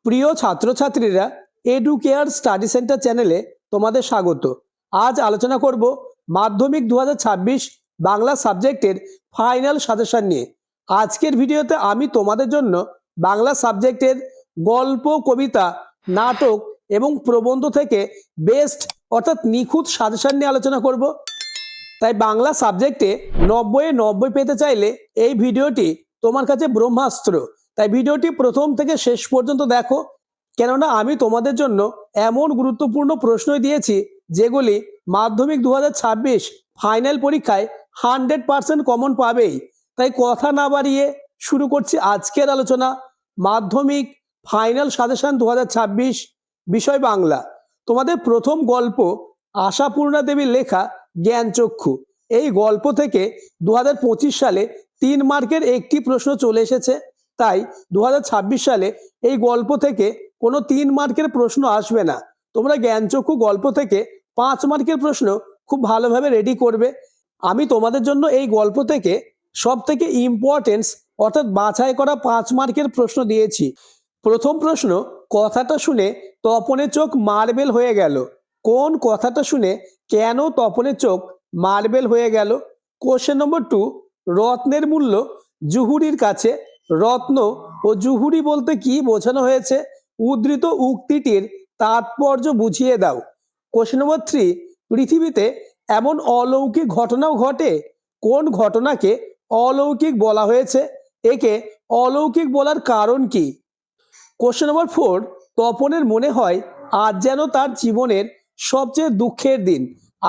প্রিয় ছাত্রছাত্রীরা, educare study centre চ্যানেলে তোমাদের স্বাগত। আজ আলোচনা করব মাধ্যমিক 2026 বাংলা সাবজেক্টের ফাইনাল সাজেশন নিয়ে। আজকের ভিডিওতে আমি তোমাদের জন্য বাংলা সাবজেক্টের গল্প, কবিতা, নাটক এবং প্রবন্ধ থেকে বেস্ট অর্থাৎ নিখুঁত সাজেশন নিয়ে আলোচনা করব। তাই বাংলা সাবজেক্টে 90-এ 90 পেতে চাইলে এই ভিডিওটি তোমার কাছে ব্রহ্মাস্ত্র। তাই ভিডিওটি প্রথম থেকে শেষ পর্যন্ত দেখো, কেননা আমি তোমাদের জন্য এমন গুরুত্বপূর্ণ প্রশ্নই দিয়েছি যেগুলি মাধ্যমিক 2026 ফাইনাল পরীক্ষায় 100% কমন পাবেই। তাই কথা না বাড়িয়ে শুরু করছি আজকের আলোচনা। মাধ্যমিক ফাইনাল সাজেশন 2026, বিষয় বাংলা। তোমাদের প্রথম গল্প আশাপূর্ণা দেবীর লেখা জ্ঞানচক্ষু। এই গল্প থেকে 2025 সালে 3 মার্কের একটি প্রশ্ন চলে এসেছে। তাই 2026 সালে এই গল্প থেকে কোনো 3 মার্কের প্রশ্ন আসবে না। তোমরা জ্ঞানচক্ষু গল্প থেকে 5 মার্কের প্রশ্ন খুব ভালোভাবে রেডি করবে। আমি তোমাদের জন্য এই গল্প থেকে সব থেকে ইম্পর্টেন্স অর্থাৎ বাছাই করা 5 মার্কের প্রশ্ন দিয়েছি। প্রথম প্রশ্ন, কথাটা শুনে তপনের চোখ মার্বেল হয়ে গেল। কোন কথাটা শুনে কেন তপনের চোখ মার্বেল হয়ে গেল? কোশ্চেন নম্বর 2, রত্নের মূল্য জুহুরির কাছে। রত্ন ও জুহুরি বলতে কি বোঝানো হয়েছে? উদ্ধৃত উক্তিটির তাৎপর্য বুঝিয়ে দাও। কোশ্চেন নম্বর 3, পৃথিবীতে এমন অলৌকিক ঘটনাও ঘটে। কোন ঘটনাকে অলৌকিক বলা হয়েছে? একে অলৌকিক বলার কারণ কি? কোশ্চেন নম্বর 4, তপনের মনে হয় আজ যেন তার জীবনের সবচেয়ে দুঃখের দিন।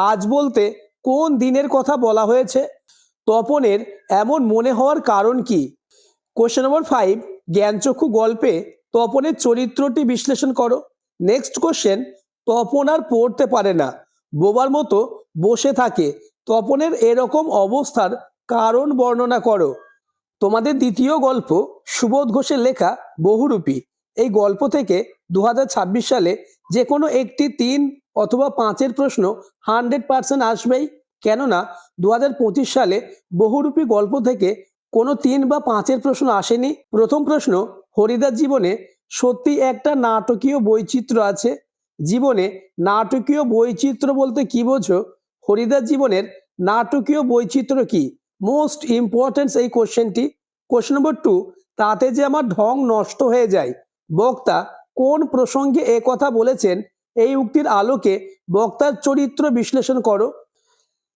আজ বলতে কোন দিনের কথা বলা হয়েছে? তপনের এমন মনে হওয়ার কারণ কি? কোশ্চেন নম্বর 5, জ্ঞানচক্ষু গল্পে তপনের চরিত্রটি বিশ্লেষণ করো। নেক্সট কোশ্চেন, তপন আর পড়তে পারে না, বোবার মতো বসে থাকে। তপনের এরকম অবস্থার কারণ বর্ণনা করো। তোমাদের দ্বিতীয় গল্প সুবোধ ঘোষের লেখা বহুরূপী। এই গল্প থেকে 2026 সালে যে কোনো একটি 3 অথবা 5-এর প্রশ্ন 100% আসবেই। কেননা 2025 সালে বহুরূপী গল্প থেকে কোনো 3 বা 5-এর প্রশ্ন আসেনি। প্রথম প্রশ্ন, হরিদার জীবনে সত্যি একটা নাটকীয় বৈচিত্র্য আছে। জীবনে নাটকীয় বৈচিত্র্য বলতে কি বোঝো? হরিদার জীবনের নাটকীয় বৈচিত্র্য কি? মোস্ট ইম্পর্টেন্ট এই কোশ্চেনটি। কোশ্চেন নম্বর 2, তাতে যে আমার ঢং নষ্ট হয়ে যায়। বক্তা কোন প্রসঙ্গে এ কথা বলেছেন? এই উক্তির আলোকে বক্তার চরিত্র বিশ্লেষণ করো।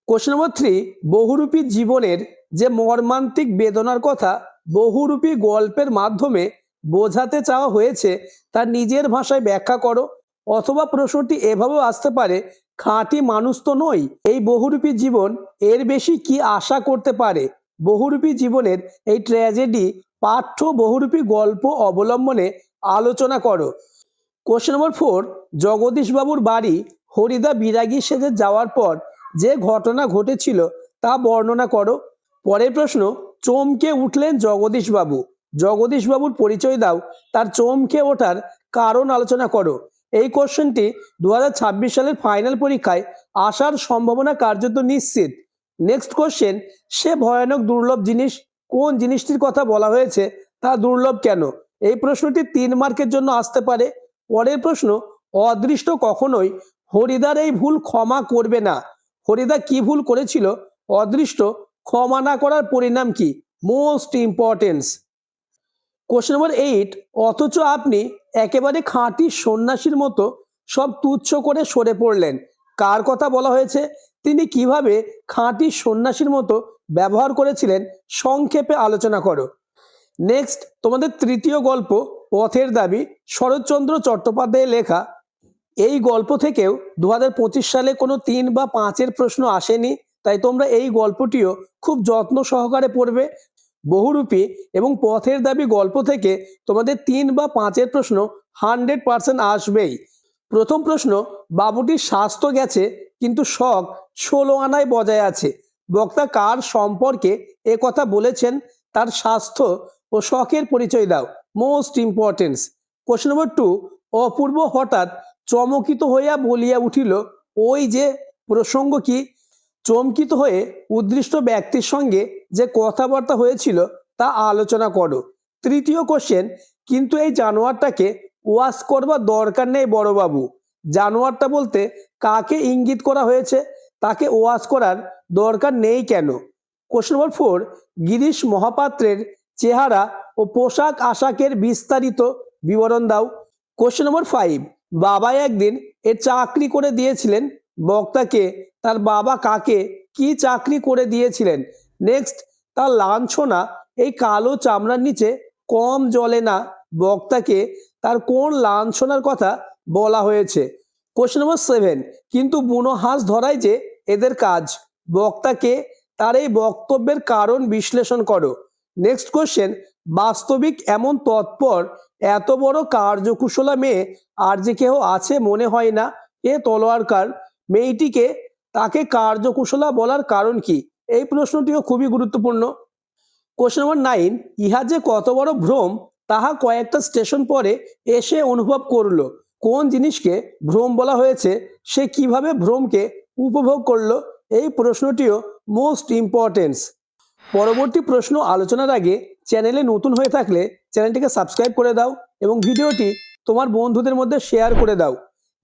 কোশ্চেন নম্বর 3, বহুরূপী জীবনের যে মর্মান্তিক বেদনার কথা বহুরূপী গল্পের মাধ্যমে বোঝাতে চাওয়া হয়েছে তার নিজের ভাষায় ব্যাখ্যা করো। অথবা প্রশ্নটি এভাবেও আসতে পারে, খাঁটি মানুষ তো নই, এই বহুরূপী জীবন এর বেশি কি আশা করতে পারে? বহুরূপী জীবনের এই ট্র্যাজেডি পাঠ্য বহুরূপী গল্প অবলম্বনে আলোচনা করো। কোশ্চেন নম্বর 4, জগদীশবাবুর বাড়ি হরিদা বিরাগী সেজে যাওয়ার পর যে ঘটনা ঘটেছিল তা বর্ণনা করো। পরের প্রশ্ন, চমকে উঠলেন জগদীশবাবু। জগদীশবাবুর পরিচয় দাও, তার চমকে ওঠার কারণ আলোচনা করো। এই কোশ্চেনটি 2026 সালের ফাইনাল পরীক্ষায় আসার সম্ভাবনা কার্যত নিশ্চিত। নেক্সট কোশ্চেন, সে ভয়ানক দুর্লভ জিনিস। কোন জিনিসটির কথা বলা হয়েছে? তা দুর্লভ কেন? এই প্রশ্নটি 3 মার্কের জন্য আসতে পারে। পরের প্রশ্ন, অদৃষ্ট কখনোই হরিদার এই ভুল ক্ষমা করবে না। হরিদা কি ভুল করেছিল? অদৃষ্ট ক্ষমা না করার পরিণাম কি? Most importance. কোশ্চেন নম্বর 8, অথচ আপনি একেবারে খাঁটি সন্ন্যাসীর মতো সব তুচ্ছ করে সরে পড়লেন। কার কথা বলা হয়েছে? তিনি কিভাবে খাঁটি সন্ন্যাসীর মতো ব্যবহার করেছিলেন সংক্ষেপে আলোচনা করো। নেক্সট, তোমাদের তৃতীয় গল্প পথের দাবি, শরৎচন্দ্র চট্টোপাধ্যায়ের লেখা। এই গল্প থেকেও 2025 সালে কোনো 3 বা 5-এর প্রশ্ন আসেনি। তাই তোমরা এই গল্পটিও খুব যত্ন সহকারে পড়বে। বহুরূপী এবং পথের দাবি গল্প থেকে তোমাদের 3 বা 5-এর প্রশ্ন 100% আসবেই। প্রথম প্রশ্ন, বাবুটির স্বাস্থ্য গেছে কিন্তু শখ 16 আনায় বজায় আছে। বক্তা কার সম্পর্কে এ কথা বলেছেন? তার স্বাস্থ্য ও শখের পরিচয় দাও। Most importance. কোশ্চেন নম্বর 2, অপূর্ব হঠাৎ চমকিত হইয়া বলিয়া উঠিল। ওই যে প্রসঙ্গ কি? চমকিত হয়ে উদ্দৃষ্ট ব্যক্তির সঙ্গে যে কথাবার্তা হয়েছিল তা আলোচনা করো। তৃতীয় কোশ্চেন, কিন্তু এই জানোয়ারটাকে ওয়াশ করবার দরকার নেই বড়বাবু। জানোয়ারটা বলতে কাকে ইঙ্গিত করা হয়েছে? তাকে ওয়াশ করার দরকার নেই কেন? কোশ্চেন নম্বর 4, গিরিশ মহাপাত্রের চেহারা ও পোশাক আশাকের বিস্তারিত বিবরণ দাও। কোশ্চেন নম্বর 5, বাবা একদিন এর চাকরি করে দিয়েছিলেন বক্তাকে। তার বাবা কাকে কি চাকরি করে দিয়েছিলেন? নেক্সট, তার লাঞ্ছনা এই কালো চামড়ার নিচে কম জ্বলে না বক্তাকে তার কোন লাঞ্ছনার কথা বলা হয়েছে? কোশ্চেন নম্বর 7, কিন্তু বুনো হাঁস ধরাই যে এদের কাজ বক্তাকে তার এই বক্তব্যের কারণ বিশ্লেষণ করো। নেক্সট কোশ্চেন, বাস্তবিক এমন তৎপর এত বড় কার্যকুশলা মেয়ে আর যে কেউ আছে মনে হয় না। এ তলোয়ারকার মেয়েটিকে তাকে কার্যকুশলা বলার কারণ কি? এই প্রশ্নটিও খুবই গুরুত্বপূর্ণ। কোশ্চেন নম্বর 9, ইহা যে কত বড় ভ্রম তাহা কয়েকটা স্টেশন পরে এসে অনুভব করলো। কোন জিনিসকে ভ্রম বলা হয়েছে? সে কিভাবে ভ্রমকে উপভোগ করলো? এই প্রশ্নটিও মোস্ট ইম্পর্টেন্স। পরবর্তী প্রশ্ন আলোচনার আগে চ্যানেলে নতুন হয়ে থাকলে চ্যানেলটিকে সাবস্ক্রাইব করে দাও এবং ভিডিওটি তোমার বন্ধুদের মধ্যে শেয়ার করে দাও।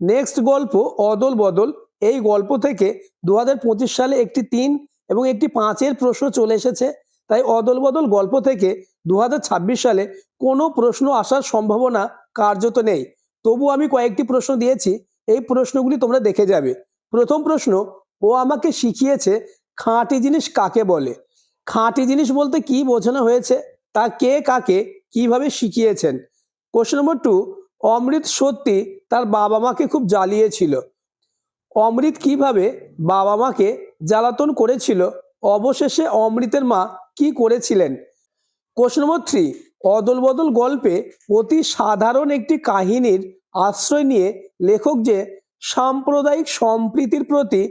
নেক্সট গল্প অদল বদল। এই গল্প থেকে 2025 সালে একটি 3 এবং একটি 5-এর প্রশ্ন চলে এসেছে। তাই অদল বদল গল্প থেকে 2026 সালে কোনো প্রশ্ন আসার সম্ভাবনা কার্যত নেই। তবু আমি কয়েকটি প্রশ্ন দিয়েছি, এই প্রশ্নগুলি তোমরা দেখে যাবে। প্রথম প্রশ্ন, ও আমাকে শিখিয়েছে খাঁটি জিনিস কাকে বলে? খাঁটি জিনিস বলতে কি বোঝানো হয়েছে? তা কে কাকে কিভাবে শিখিয়েছেন? কোশ্চেন নম্বর 2, অমৃত সত্যি তার বাবা মাকে খুব জ্বালিয়েছিল। অমৃত কিভাবে বাবা মাকে জ্বালাতন করেছিল? অবশেষে অমৃতের মা কি করেছিলেন? কোশ্চেন নম্বর 3, অদল বদল গল্পে অতি সাধারণ একটি কাহিনীর আশ্রয় নিয়ে লেখক যে সাম্প্রদায়িক সম্প্রীতির প্রতি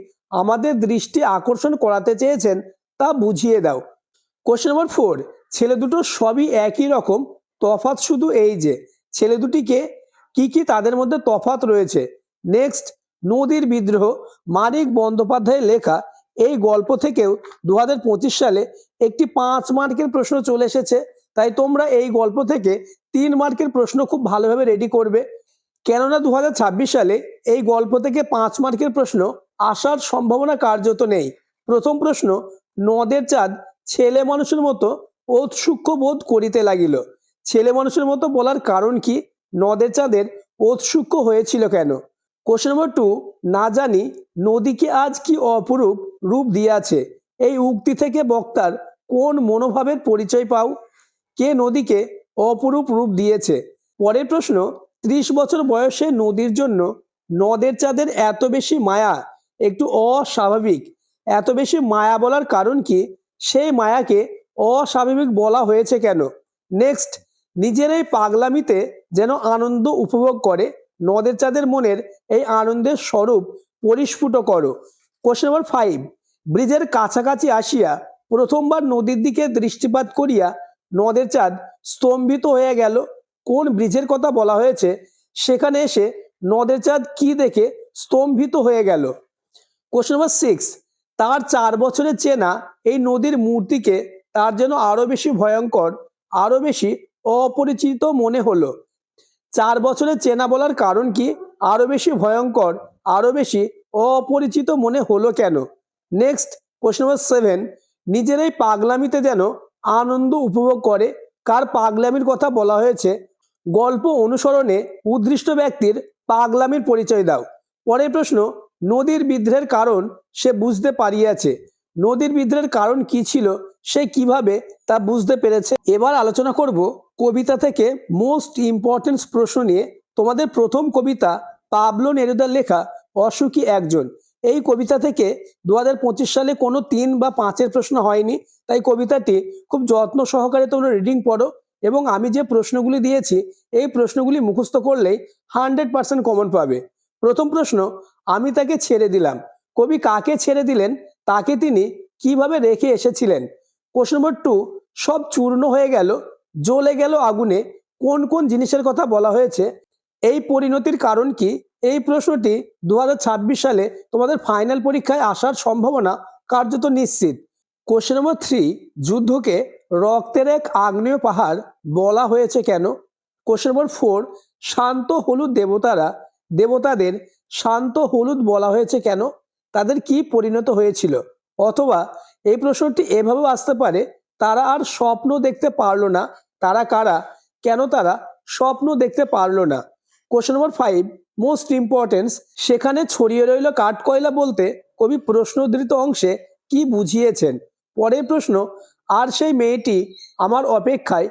আমাদের দৃষ্টি আকর্ষণ করাতে চেয়েছেন তা বুঝিয়ে দাও। কোশ্চেন নম্বর 4, ছেলে দুটো সবই একই রকম, তফাৎ শুধু এই যে ছেলে দুটিকে কি তাদের মধ্যে তফাৎ রয়েছে? নেক্সট, নদীর বিদ্রোহ মানিক বন্দ্যোপাধ্যায়ের লেখা এই গল্প থেকেও 2025 সালে একটি 5 মার্কের প্রশ্ন চলে এসেছে। তাই তোমরা এই গল্প থেকে 3 মার্কের প্রশ্ন খুব ভালোভাবে রেডি করবে, কেননা 2026 সালে এই গল্প থেকে 5 মার্কের প্রশ্ন আসার সম্ভাবনা কার্যত নেই। প্রথম প্রশ্ন, নদের চাঁদ ছেলে মানুষের মতো ঔৎসুক্য বোধ করিতে লাগিল। ছেলে মানুষের মতো বলার কারণ কি? নদের চাঁদের ঔৎসুক্য হয়েছিল কেন? কোশ্চেন নম্বর 2, না জানি নদীকে আজ কি অপরূপ রূপ দিয়াছে। এই উক্তি থেকে বক্তার কোন মনোভাবের পরিচয় পাও? কে নদীকে অপরূপ রূপ দিয়েছে? পরের প্রশ্ন, 30 বছর বয়সে নদীর জন্য নদের চাঁদের এত বেশি মায়া একটু অস্বাভাবিক। এত বেশি মায়া বলার কারণ কি? সেই মায়াকে অস্বাভাবিক বলা হয়েছে কেন? নেক্সট, নিজের এই পাগলামিতে যেন আনন্দ উপভোগ করে নদের চাঁদের মনের এই আনন্দের স্বরূপ পরিস্ফুট করো। কোশ্চেন নম্বর 5, ব্রিজের কাছাকাছি আসিয়া প্রথমবার নদীর দিকে দৃষ্টিপাত করিয়া নদের চাঁদ স্তম্ভিত হয়ে গেল। কোন ব্রিজের কথা বলা হয়েছে? সেখানে এসে নদের চাঁদ কি দেখে স্তম্ভিত হয়ে গেল? কোশ্চেন নম্বর 6, তার 4 বছরের চেনা এই নদীর মূর্তিকে তার যেন আরো বেশি ভয়ঙ্কর, আরো বেশি অপরিচিত মনে হলো। 4 বছরের চেনা বলার কারণ কি? আরো বেশি ভয়ঙ্কর, আরো বেশি অপরিচিত মনে হলো কেন? নেক্সট, কোশ্চেন নম্বর 7, নিজের এই পাগলামিতে যেন আনন্দ উপভোগ করে। কার পাগলামির কথা বলা হয়েছে? গল্প অনুসরণে উদ্দিষ্ট ব্যক্তির পাগলামির পরিচয় দাও। পরের প্রশ্ন, নদীর বিদ্রোহের কারণ সে বুঝতে পারিয়াছে। নদীর বিদ্রোহের কারণ কি ছিল? সে কিভাবে তা বুঝতে পেরেছে? এবার আলোচনা করব কবিতা থেকে মোস্ট ইম্পর্টেন্ট প্রশ্ন নিয়ে। তোমাদের প্রথম কবিতা পাবলো নেরুদার লেখা অসুখী একজন। এই কবিতা থেকে 2025 সালে কোনো 3 বা 5-এর প্রশ্ন হয়নি। তাই কবিতাটি খুব যত্ন সহকারে তোমরা রিডিং পড়ো এবং আমি যে প্রশ্নগুলি দিয়েছি এই প্রশ্নগুলি মুখস্থ করলেই 100% কমন পাবে। প্রথম প্রশ্ন, আমি তাকে ছেড়ে দিলাম। কবি কাকে ছেড়ে দিলেন? তাকে তিনি কিভাবে রেখে এসেছিলেন? কোশ্চেন নম্বর 2, সব চূর্ণ হয়ে গেল, জ্বলে গেল আগুনে। কোন কোন জিনিসের কথা বলা হয়েছে? এই পরিণতির কারণ কি? এই প্রশ্নটি 2026 সালে তোমাদের ফাইনাল পরীক্ষায় আসার সম্ভাবনা কার্যত নিশ্চিত। কোশ্চেন নম্বর 3, যুদ্ধকে রক্তের এক আগ্নেয় পাহাড় বলা হয়েছে কেন? কোশ্চেন নম্বর 4, শান্ত হলুদ দেবতাদের শান্ত হলুদ বলা হয়েছে কেন? তাদের কি পরিণত হয়েছিল? অথবা এই প্রশ্নটি এভাবেও আসতে পারে, তারা আর স্বপ্ন দেখতে পারলো না, তারা কারা, কেন তারা স্বপ্ন দেখতে পারলো না? কোশ্চেন নম্বর 5, মোস্ট ইম্পর্টেন্স, সেখানে ছড়িয়ে রইল কাঠকয়লা বলতে কবি প্রশ্নোদ্ধৃত অংশে কি বুঝিয়েছেন? পরের প্রশ্ন, আর সেই মেয়েটি আমার অপেক্ষায়,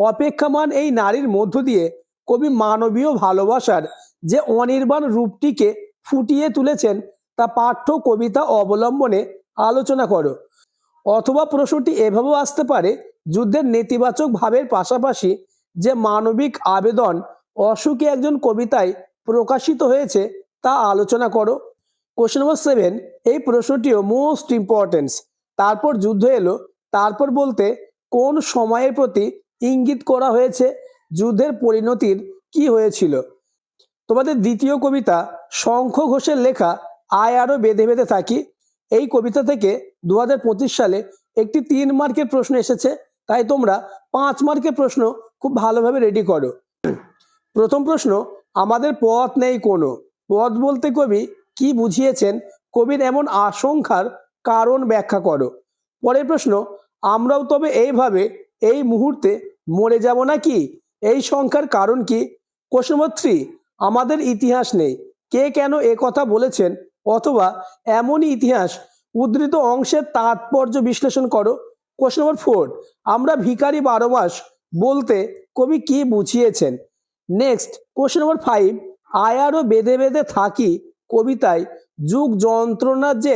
অপেক্ষামান এই নারীর মধ্য দিয়ে কবি মানবীয় ভালোবাসার যে অনির্বাণ রূপটিকে ফুটিয়ে তুলেছেন তা পাঠ্য কবিতা অবলম্বনে আলোচনা করো। অথবা প্রশ্নটি এভাবেও আসতে পারে, যুদ্ধের নেতিবাচক ভাবের পাশাপাশি যে মানবিক আবেদন অশোকে একজন কবিতায় প্রকাশিত হয়েছে তা আলোচনা করো। কোশ্চেন নম্বর 7, এই প্রশ্নটিও মোস্ট ইম্পর্টেন্স, তারপর যুদ্ধ এলো, তারপর বলতে কোন সময়ের প্রতি ইঙ্গিত করা হয়েছে? যুদ্ধের পরিণতির কি হয়েছিল? তোমাদের দ্বিতীয় কবিতা শঙ্খ ঘোষের লেখা আয় আরো বেঁধে বেঁধে থাকি, এই কবিতা থেকে 2025 সালে একটি 3 মার্কের প্রশ্ন এসেছে, তাই তোমরা 5 মার্কের প্রশ্ন খুব ভালোভাবে রেডি করো। প্রথম প্রশ্ন, আমাদের পথ নেই কোনো, পথ বলতে কবি কি বুঝিয়েছেন? কবির এমন আশঙ্কার কারণ ব্যাখ্যা করো। পরের প্রশ্ন, আমরাও তবে এইভাবে এই মুহূর্তে মরে যাব নাকি, এই সংখ্যার কারণ কি? কোশ্চেন নম্বর 3, আমাদের ইতিহাস নেই, কে কেন এ কথা বলেছেন? অথবা এমনই ইতিহাস উদ্ধৃত অংশের তাৎপর্য বিশ্লেষণ করো। কোশ্চেন নম্বর 4, আমরা ভিখারি 12 মাস বলতে কবি কি বুঝিয়েছেন? নেক্সট কোশ্চেন নম্বর 5, আয় আরো বেঁধে বেঁধে থাকি কবিতায় যুগ যন্ত্রণার যে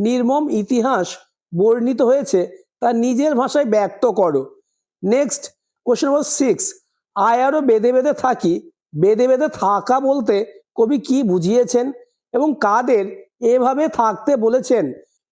নির্মম ইতিহাস বর্ণিত হয়েছে তা নিজের ভাষায় ব্যক্ত করো। নেক্সট কোশ্চেন নম্বর 6, আয় আরো বেঁধে বেঁধে থাকি, বেঁধে বেঁধে থাকা বলতে কবি কি বুঝিয়েছেন এবং কাদের এভাবে থাকতে বলেছেন?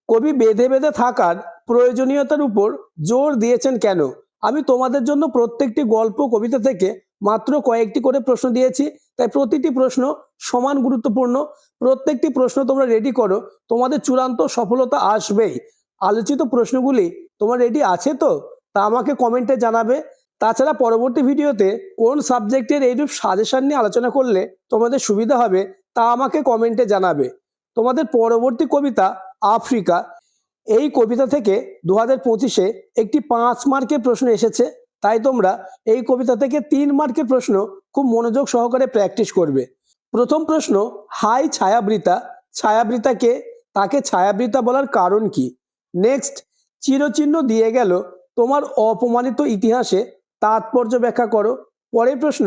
কবি বেঁধে বেঁধে থাকার প্রয়োজনীয়তার উপর জোর দিয়েছেন কেন? আমি তোমাদের জন্য প্রত্যেকটি গল্প কবিতা থেকে মাত্র কয়েকটি করে প্রশ্ন দিয়েছি, তাই প্রতিটি প্রশ্ন সমান গুরুত্বপূর্ণ। প্রত্যেকটি প্রশ্ন তোমরা রেডি করো, তোমাদের চূড়ান্ত সফলতা আসবেই। আলোচিত প্রশ্নগুলি তোমার রেডি আছে তো? তা আমাকে কমেন্টে জানাবে। তাছাড়া পরবর্তী ভিডিওতে কোন সাবজেক্টের এইরূপ সাজেশন নিয়ে আলোচনা করলে তোমাদের সুবিধা হবে তা আমাকে কমেন্টে জানাবে। তোমাদের পরবর্তী কবিতা আফ্রিকা, এই কবিতা থেকে 2025-এ একটি 5 মার্কের প্রশ্ন এসেছে, তাই তোমরা এই কবিতা থেকে 3 মার্কের প্রশ্ন খুব মনোযোগ সহকারে প্র্যাকটিস করবে। প্রথম প্রশ্ন, হাই ছায়াবৃতা, ছায়াবৃতাকে, তাকে ছায়াবৃতা বলার কারণ কি? নেক্সট, চিরচিহ্ন দিয়ে গেল তোমার অপমানিত ইতিহাসে তাৎপর্য ব্যাখ্যা করো। পরের প্রশ্ন,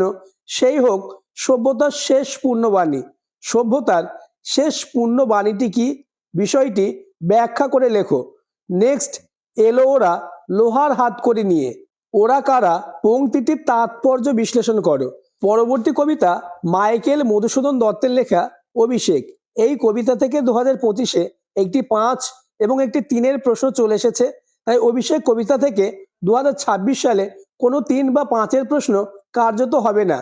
সেই হোক সভ্যতার শেষ পূর্ণবাণী, সভ্যতার শেষ পূর্ণবাণীটি কি, বিষয়টি ব্যাখ্যা করে লেখো। নেক্সট, এলো ওরা লোহার হাত করে নিয়ে, ওরা কারা, পংক্তিটির তাৎপর্য বিশ্লেষণ করো। পরবর্তী কবিতা মাইকেল মধুসূদন দত্তের লেখা অভিষেক, এই কবিতা থেকে 2025-এ একটি 5 এবং একটি 3-এর প্রশ্ন চলে এসেছে, তাই অভিষেক কবিতা থেকে 2026 সালে কোনো 3 বা 5-এর প্রশ্ন কার্যত হবে না।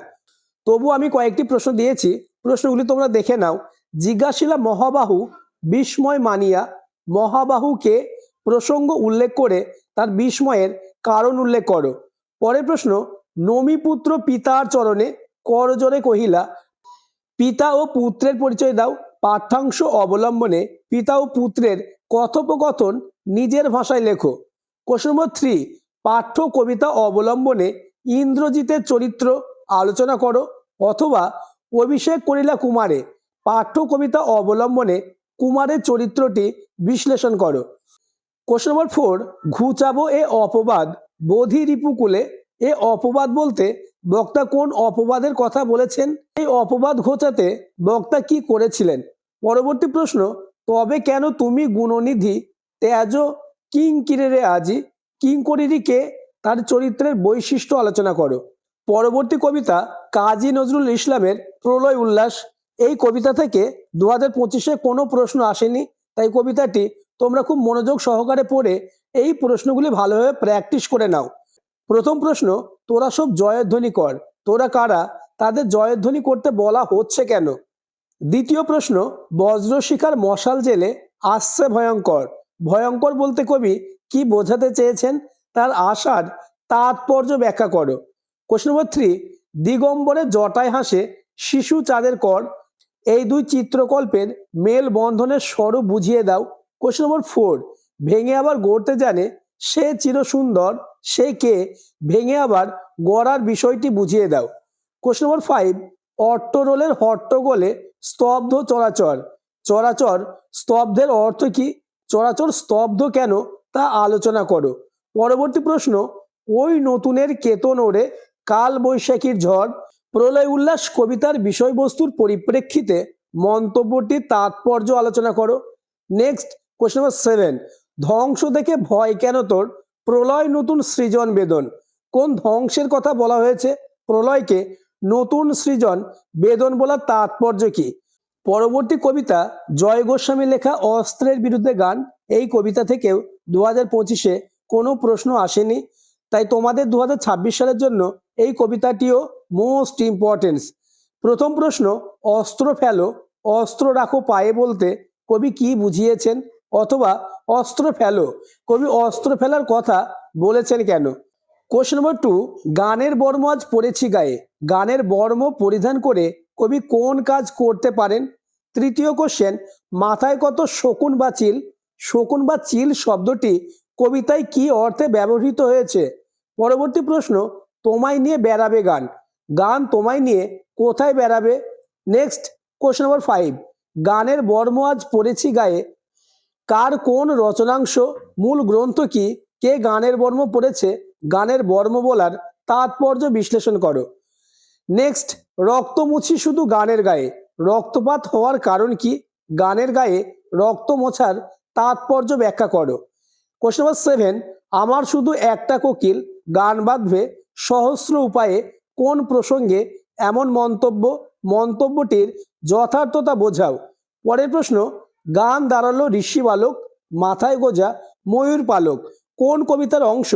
তবু আমি কয়েকটি প্রশ্ন দিয়েছি, প্রশ্নগুলি তোমরা দেখে নাও। জিজ্ঞাসিলা মহাবাহু বিস্ময় মানিয়া, মহাবাহুকে প্রসঙ্গ উল্লেখ করে তার বিস্ময়ের কারণ উল্লেখ করো। পরের প্রশ্ন, নমিপুত্র পিতার চরণে করজোরে কহিলা, পিতা ও পুত্রের পরিচয় দাও, পাঠ্যাংশ অবলম্বনে পিতা ও পুত্রের কথোপকথন নিজের ভাষায় লেখো। কোশ্চেন নম্বর 3, পাঠ্য কবিতা অবলম্বনে ইন্দ্রজিতের চরিত্র আলোচনা করো। অথবা অভিষেক করিলা কুমারে, পাঠ্য কবিতা অবলম্বনে কুমারের চরিত্রটি বিশ্লেষণ করো। কোশ্চেন নম্বর 4, ঘুচাবো এ অপবাদ বোধি রিপুকুলে, এ অপবাদ বলতে বক্তা কোন অপবাদের কথা বলেছেন? এই অপবাদ ঘোচাতে বক্তা কি করেছিলেন? পরবর্তী প্রশ্ন, তবে কেন তুমি গুণনিধি তেজ কিঙ্কিরে আজি, কিঙ্করিরি কে, তার চরিত্রের বৈশিষ্ট্য আলোচনা করো। পরবর্তী কবিতা কাজী নজরুল ইসলামের প্রলয় উল্লাস, এই কবিতা থেকে 2025-এ কোনো প্রশ্ন আসেনি, তাই কবিতাটি তোমরা খুব মনোযোগ সহকারে পড়ে এই প্রশ্নগুলি ভালোভাবে প্র্যাকটিস করে নাও। প্রথম প্রশ্ন, তোরা সব জয়ধ্বনি কর, তোরা কারা, তাদের জয়ধ্বনি করতে বলা হচ্ছে কেন? দ্বিতীয় প্রশ্ন, বজ্রশিখার মশাল জেলে আসছে ভয়ঙ্কর, ভয়ঙ্কর বলতে কবি কি বোঝাতে চেয়েছেন? তার আশার তাৎপর্য ব্যাখ্যা করো। কোশ্চেন নম্বর 3, দিগম্বরে জটায় হাসে শিশু চাঁদের কর, এই দুই চিত্রকল্পের মেল বন্ধনের স্বরূপ বুঝিয়ে দাও। কোশ্চেন নম্বর 4, ভেঙে আবার গড়তে জানে সে চিরসুন্দর, সে কে, ভেঙে আবার গড়ার বিষয়টি বুঝিয়ে দাও। কোশ্চেন নম্বর 5, অট্টরোলের হট্টগোলে স্তব্ধ চরাচর, চরাচর স্তব্ধের অর্থ কি, চরাচর স্তব্ধ কেন তা আলোচনা করো। পরবর্তী প্রশ্ন, ওই নতুনের কেতন ওড়ে কাল বৈশাখীর ঝড়, প্রলয় উল্লাস কবিতার বিষয়বস্তুর পরিপ্রেক্ষিতে মন্তব্যটির তাৎপর্য আলোচনা করো। নেক্সট কোশ্চেন নম্বর 7, ধ্বংস দেখে ভয় কেন তোর, প্রলয় নতুন সৃজন বেদন, কোন ধ্বংসের কথা বলা হয়েছে, প্রলয়কে নতুন সৃজন বেদন বলার তাৎপর্য কি। পরবর্তী কবিতা জয় গোস্বামী লেখা অস্ত্রের বিরুদ্ধে গান, এই কবিতা থেকেও 2025-এ কোনো প্রশ্ন আসেনি, তাই তোমাদের 2026 সালের জন্য এই কবিতাটিও মোস্ট ইম্পর্টেন্স। প্রথম প্রশ্ন, অস্ত্র ফেলো অস্ত্র রাখো পায়ে বলতে কবি কি বুঝিয়েছেন, অথবা অস্ত্র ফেলো কবি অস্ত্র ফেলার কথা বলেছেন কেন। কোশ্চেন নম্বর 2, গানের বর্ম আজ পড়েছি গায়ে, গানের বর্ম পরিধান করে কবি কোন কাজ করতে পারেন। তৃতীয় কোশ্চেন, মাথায় কত শকুন বা চিল, শকুন বা চিল শব্দটি কবিতায় কি অর্থে ব্যবহৃত হয়েছে। পরবর্তী প্রশ্ন, তোমায় নিয়ে বেড়াবে গান, গান তোমায় নিয়ে কোথায় বেড়াবে। নেক্সট কোশ্চেন নম্বর 5, গানের বর্ম আজ পড়েছি গায়ে কার কোন রচনাংশ, মূল গ্রন্থ কি, কে গানের বর্ম পড়েছে, গানের বর্ম বলার তাৎপর্য বিশ্লেষণ করো। নেক্সট, রক্ত মুছি শুধু গানের গায়ে, রক্তপাত হওয়ার কারণ কি, গানের গায়ে রক্ত মোছার তাৎপর্য ব্যাখ্যা করো। কোশ্চেন নম্বর 7, আমার শুধু একটা কোকিল গান বাঁধবে সহস্র উপায়ে, কোন প্রসঙ্গে এমন মন্তব্য, মন্তব্যটির যথার্থতা বোঝাও। পরের প্রশ্ন, গান দাঁড়ালো ঋষি বালক মাথায় গোজা ময়ূর পালক, কোন কবিতার অংশ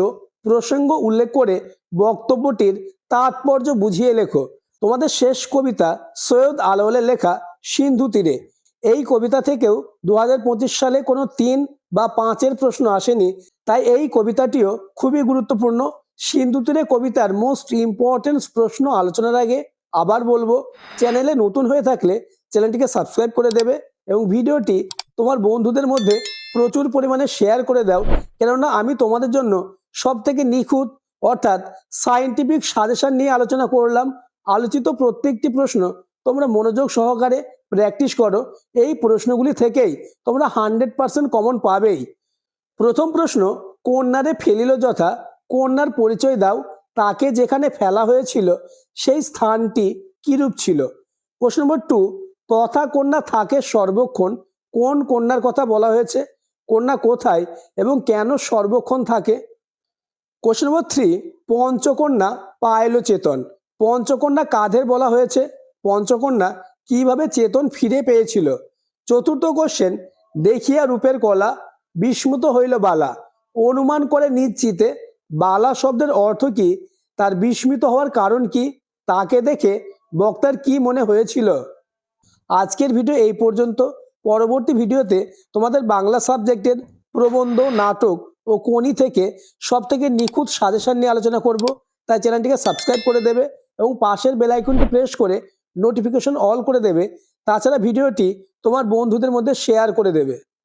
প্রসঙ্গ উল্লেখ করে বক্তব্যটির তাৎপর্য বুঝিয়ে লেখো। তোমাদের শেষ কবিতা সৈয়দ আলাওলের লেখা সিন্ধু তীরে, এই কবিতা থেকেও 2025 সালে কোনো 3 বা 5-এর প্রশ্ন আসেনি, তাই এই কবিতাটিও খুবই গুরুত্বপূর্ণ। সিন্ধু তীরে কবিতার মোস্ট ইম্পর্টেন্ট প্রশ্ন আলোচনার আগে আবার বলবো, চ্যানেলে নতুন হয়ে থাকলে চ্যানেলটিকে সাবস্ক্রাইব করে দেবে এবং ভিডিওটি তোমার বন্ধুদের মধ্যে প্রচুর পরিমাণে শেয়ার করে দাও, কেননা আমি তোমাদের জন্য সব থেকে নিখুঁত অর্থাৎ সায়েন্টিফিক সাজেশন নিয়ে আলোচনা করলাম। আলোচিত প্রত্যেকটি প্রশ্ন তোমরা মনোযোগ সহকারে প্র্যাকটিস করো, এই প্রশ্নগুলি থেকেই তোমরা 100% কমন পাবেই। প্রথম প্রশ্ন, কন্যারে ফেলিল যথা, কন্যার পরিচয় দাও, তাকে যেখানে ফেলা হয়েছিল সেই স্থানটি কিরূপ ছিল। কোশ্চেন নম্বর 2, তথা কন্যা থাকে সর্বক্ষণ, কোন কন্যার কথা বলা হয়েছে, কন্যা কোথায় এবং কেন সর্বক্ষণ থাকে। কোশ্চেন নম্বর 3, পঞ্চকন্যা পাইল চেতন, পঞ্চকন্যা কাদের বলা হয়েছে, পঞ্চকন্যা কিভাবে চেতন ফিরে পেয়েছিল। চতুর্থ কোশ্চেন, দেখিয়া রূপের কলা বিস্মৃত হইল বালা, অনুমান করে নিশ্চিতে বালা শব্দের অর্থ কি, তার বিস্মিত হওয়ার কারণ কি, তাকে দেখে বক্তার কি মনে হয়েছিল। আজকের ভিডিও এই পর্যন্ত। পরবর্তী ভিডিওতে তোমাদের বাংলা সাবজেক্টের প্রবন্ধ, নাটক ও কোনি থেকে সব থেকে নিখুঁত সাজেশন নিয়ে আলোচনা করব, তাই চ্যানেলটিকে সাবস্ক্রাইব করে দেবে এবং পাশের বেল আইকনটি প্রেস করে নোটিফিকেশন অল করে দেবে। তাছাড়া ভিডিওটি তোমার বন্ধুদের মধ্যে শেয়ার করে দেবে।